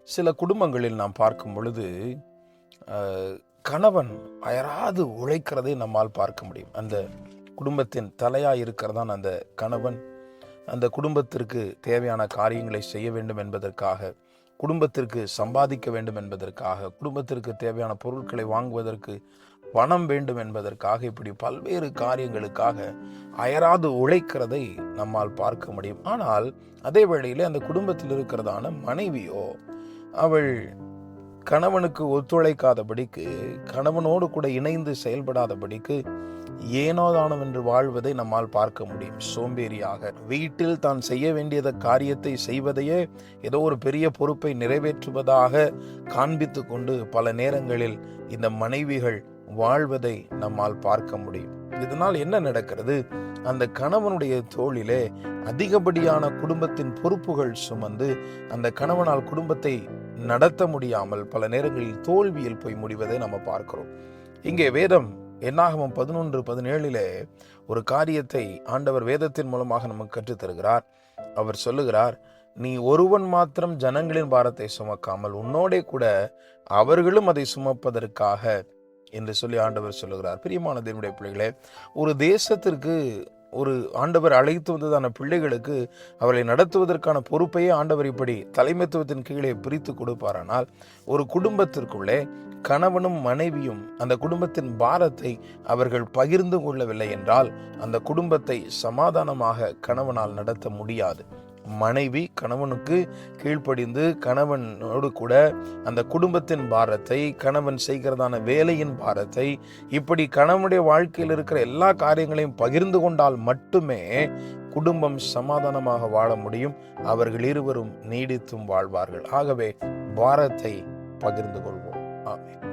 சில குடும்பங்களில் நாம் பார்க்கும் பொழுது கணவன் அயராது உழைக்கிறதை நம்மால் பார்க்க முடியும். அந்த குடும்பத்தின் தலையாக இருக்கிறதான் அந்த கணவன். அந்த குடும்பத்திற்கு தேவையான காரியங்களை செய்ய வேண்டும் என்பதற்காக, குடும்பத்திற்கு சம்பாதிக்க வேண்டும் என்பதற்காக, குடும்பத்திற்கு தேவையான பொருட்களை வாங்குவதற்கு பணம் வேண்டும் என்பதற்காக, இப்படி பல்வேறு காரியங்களுக்காக அயராது உழைக்கிறதை நம்மால் பார்க்க முடியும். ஆனால் அதே வேளையிலே அந்த குடும்பத்தில் இருக்கிறதான மனைவியோ அவள் கணவனுக்கு ஒத்துழைக்காதபடிக்கு, கணவனோடு கூட இணைந்து செயல்படாதபடிக்கு ஏனோதானம் என்று வாழ்வதை நம்மால் பார்க்க முடியும். சோம்பேறியாக வீட்டில் தான் செய்ய வேண்டியத காரியத்தை செய்வதையே ஏதோ ஒரு பெரிய பொறுப்பை நிறைவேற்றுவதாக காண்பித்து கொண்டு பல நேரங்களில் இந்த மனைவிகள் வாழ்வதை நம்மால் பார்க்க முடியும். இதனால் என்ன நடக்கிறது? அந்த கணவனுடைய தோளிலே அதிகப்படியான குடும்பத்தின் பொறுப்புகள் சுமந்து அந்த கணவனால் குடும்பத்தை நடத்த முடியாமல் பல நேரங்களில் தோல்வியில் போய் முடிவதை நம்ம பார்க்கிறோம். இங்கே வேதம் என்னாகமம் 11:17 ஒரு காரியத்தை ஆண்டவர் வேதத்தின் மூலமாக நமக்கு கற்றுத்தருகிறார். அவர் சொல்லுகிறார், நீ ஒருவன் மாத்திரம் ஜனங்களின் பாரத்தை சுமக்காமல் உன்னோடே கூட அவர்களும் அதை சுமப்பதற்காக என்று சொல்லி ஆண்டவர் சொல்லுகிறார். பிரியமான தேவனுடைய பிள்ளைகளே, ஒரு தேசத்திற்கு ஒரு ஆண்டவர் அழைத்து வந்ததான பிள்ளைகளுக்கு அவர்களை நடத்துவதற்கான பொறுப்பையே ஆண்டவர் இப்படி தலைமைத்துவத்தின் கீழே பிரித்து கொடுப்பாரானால், ஒரு குடும்பத்திற்குள்ளே கணவனும் மனைவியும் அந்த குடும்பத்தின் பாரத்தை அவர்கள் பகிர்ந்து கொள்ளவில்லை என்றால் அந்த குடும்பத்தை சமாதானமாக கணவனால் நடத்த முடியாது. மனைவி கணவனுக்கு கீழ்ப்படிந்து கணவனோடு கூட அந்த குடும்பத்தின் பாரத்தை, கணவன் செய்கிறதான வேலையின் பாரத்தை, இப்படி கணவனுடைய வாழ்க்கையில் இருக்கிற எல்லா காரியங்களையும் பகிர்ந்து கொண்டால் மட்டுமே குடும்பம் சமாதானமாக வாழ முடியும். அவர்கள் இருவரும் நீடித்தும் வாழ்வார்கள். ஆகவே பாரத்தை பகிர்ந்து கொள்வோம். ஆமென்.